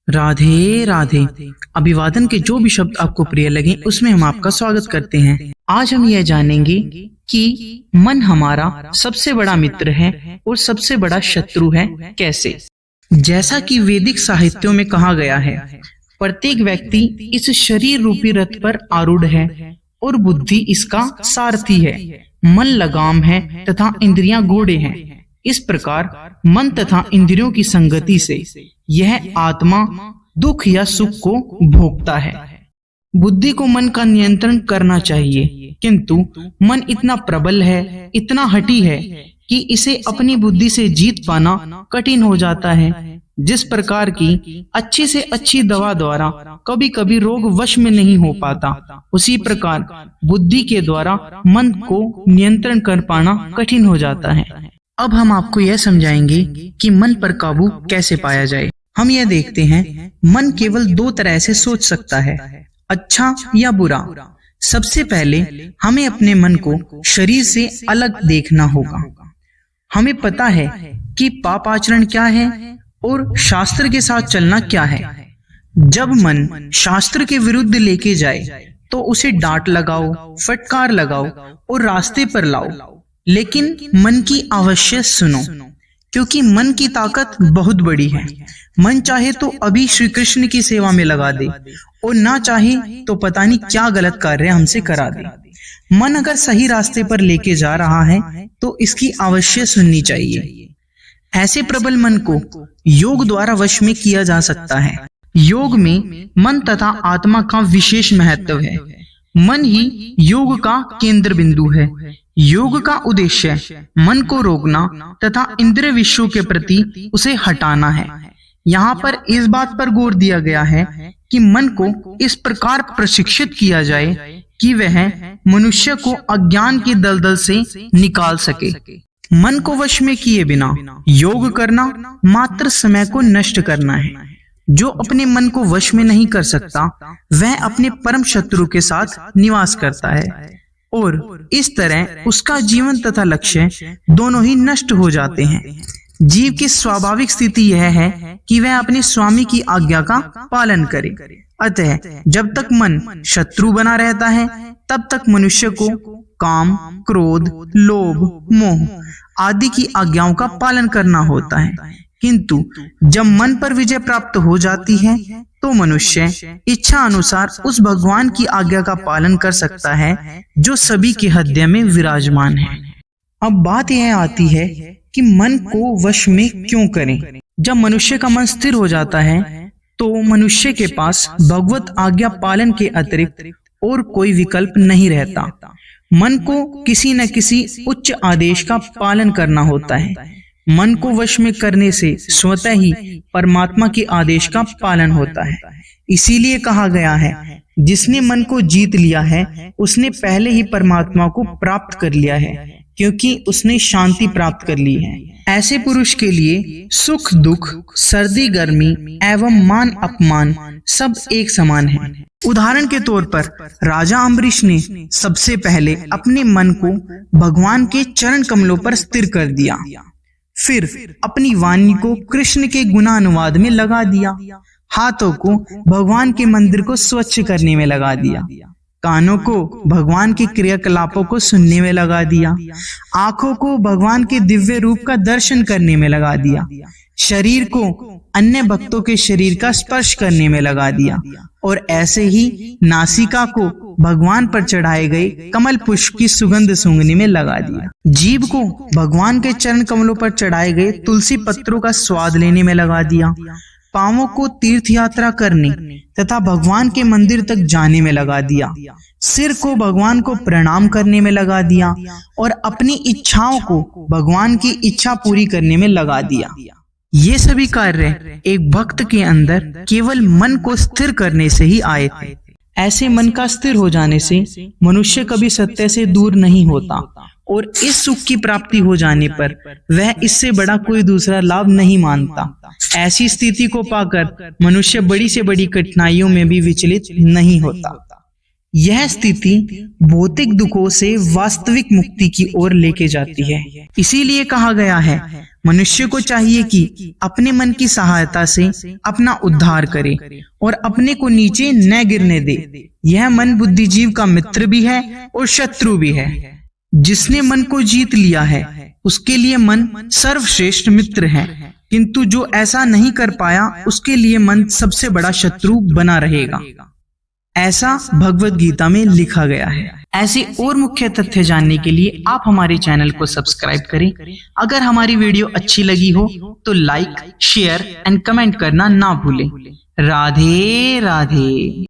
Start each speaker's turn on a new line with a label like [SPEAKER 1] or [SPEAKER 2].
[SPEAKER 1] राधे राधे। अभिवादन के जो भी शब्द आपको प्रिय लगे उसमें हम आपका स्वागत करते हैं। आज हम यह जानेंगे कि मन हमारा सबसे बड़ा मित्र है और सबसे बड़ा शत्रु है कैसे। जैसा कि वैदिक साहित्यों में कहा गया है, प्रत्येक व्यक्ति इस शरीर रूपी रथ पर आरूढ़ है और बुद्धि इसका सारथी है। मन लगाम है तथा इंद्रियां घोड़े हैं। इस प्रकार मन तथा इंद्रियों की संगति से यह आत्मा दुख या सुख को भोगता है। बुद्धि को मन का नियंत्रण करना चाहिए, किंतु मन इतना प्रबल है, इतना हठी है कि इसे अपनी बुद्धि से जीत पाना कठिन हो जाता है। जिस प्रकार की अच्छी से अच्छी दवा द्वारा कभी कभी रोग वश में नहीं हो पाता, उसी प्रकार बुद्धि के द्वारा मन को नियंत्रण कर पाना कठिन हो जाता है। अब हम आपको यह समझाएंगे कि मन पर काबू कैसे पाया जाए। हम यह देखते हैं, मन केवल दो तरह से सोच सकता है, अच्छा या बुरा। सबसे पहले हमें अपने मन को शरीर से अलग देखना होगा। हमें पता है कि पाप आचरण क्या है और शास्त्र के साथ चलना क्या है। जब मन शास्त्र के विरुद्ध लेके जाए तो उसे डांट लगाओ, फटकार लगाओ और रास्ते पर लाओ, लेकिन मन की अवश्य सुनो, क्योंकि मन की ताकत बहुत बड़ी है। मन चाहे तो अभी श्री कृष्ण की सेवा में लगा दे और ना चाहे तो पता नहीं क्या गलत कार्य हमसे करा दे। मन अगर सही रास्ते पर लेके जा रहा है तो इसकी अवश्य सुननी चाहिए। ऐसे प्रबल मन को योग द्वारा वश में किया जा सकता है। योग में मन तथा आत्मा का विशेष महत्व है। मन ही योग का केंद्र बिंदु है। योग का उद्देश्य मन को रोकना तथा इंद्रिय विषयों के प्रति उसे हटाना है। यहाँ पर इस बात पर जोर दिया गया है कि मन को इस प्रकार प्रशिक्षित किया जाए कि वह मनुष्य को अज्ञान की दलदल से निकाल सके। मन को वश में किए बिना योग करना मात्र समय को नष्ट करना है। जो अपने मन को वश में नहीं कर सकता, वह अपने परम शत्रु के साथ निवास करता है और इस तरह उसका जीवन तथा लक्ष्य दोनों ही नष्ट हो जाते हैं। जीव की स्वाभाविक स्थिति यह है कि वह अपने स्वामी की आज्ञा का पालन करे। अतः जब तक मन शत्रु बना रहता है, तब तक मनुष्य को काम, क्रोध, लोभ, मोह आदि की आज्ञाओं का पालन करना होता है। किंतु जब मन पर विजय प्राप्त हो जाती है तो मनुष्य इच्छा अनुसार उस भगवान की आज्ञा का पालन कर सकता है जो सभी के हृदय में विराजमान है। अब बात यह आती है कि मन को वश में क्यों करें। जब मनुष्य का मन स्थिर हो जाता है तो मनुष्य के पास भगवत आज्ञा पालन के अतिरिक्त और कोई विकल्प नहीं रहता। मन को किसी न किसी उच्च आदेश का पालन करना होता है। मन को वश में करने से स्वतः ही परमात्मा के आदेश का पालन होता है। इसीलिए कहा गया है, जिसने मन को जीत लिया है उसने पहले ही परमात्मा को प्राप्त कर लिया है, क्योंकि उसने शांति प्राप्त कर ली है। ऐसे पुरुष के लिए सुख दुख, सर्दी गर्मी एवं मान अपमान सब एक समान है। उदाहरण के तौर पर राजा अम्बरीश ने सबसे पहले अपने मन को भगवान के चरण कमलों पर स्थिर कर दिया, फिर अपनी वाणी को कृष्ण के गुणानुवाद में लगा दिया, हाथों को भगवान के मंदिर को स्वच्छ करने में लगा दिया, कानों को भगवान के क्रियाकलापों को सुनने में लगा दिया, आंखों को भगवान के दिव्य रूप का दर्शन करने में लगा दिया, शरीर को अन्य भक्तों के शरीर का स्पर्श करने में लगा दिया और ऐसे ही नासिका को भगवान पर चढ़ाए गए कमल पुष्प की सुगंध सूंघने में लगा दिया। जीभ को भगवान के चरण कमलों पर चढ़ाए गए तुलसी पत्रों का स्वाद लेने में लगा दिया। पांवों को तीर्थ यात्रा करने तथा भगवान के मंदिर तक जाने में लगा दिया। सिर को भगवान को प्रणाम करने में लगा दिया और अपनी इच्छाओं को भगवान की इच्छा पूरी करने में लगा दिया। ये सभी कार्य एक भक्त के अंदर केवल मन को स्थिर करने से ही आए थे। ऐसे मन का स्थिर हो जाने से मनुष्य कभी सत्य से दूर नहीं होता और इस सुख की प्राप्ति हो जाने पर वह इससे बड़ा कोई दूसरा लाभ नहीं मानता। ऐसी स्थिति को पाकर मनुष्य बड़ी से बड़ी कठिनाइयों में भी विचलित नहीं होता। यह स्थिति भौतिक दुखों से वास्तविक मुक्ति की ओर लेके जाती है। इसीलिए कहा गया है, मनुष्य को चाहिए कि अपने मन की सहायता से अपना उद्धार करे और अपने को नीचे न गिरने दे। यह मन बुद्धिजीव का मित्र भी है और शत्रु भी है। जिसने मन को जीत लिया है उसके लिए मन सर्वश्रेष्ठ मित्र है, किंतु जो ऐसा नहीं कर पाया उसके लिए मन सबसे बड़ा शत्रु बना रहेगा। ऐसा भगवत गीता में लिखा गया है। ऐसे और मुख्य तथ्य जानने के लिए आप हमारे चैनल को सब्सक्राइब करें। अगर हमारी वीडियो अच्छी लगी हो तो लाइक, शेयर एंड कमेंट करना ना भूलें। राधे राधे।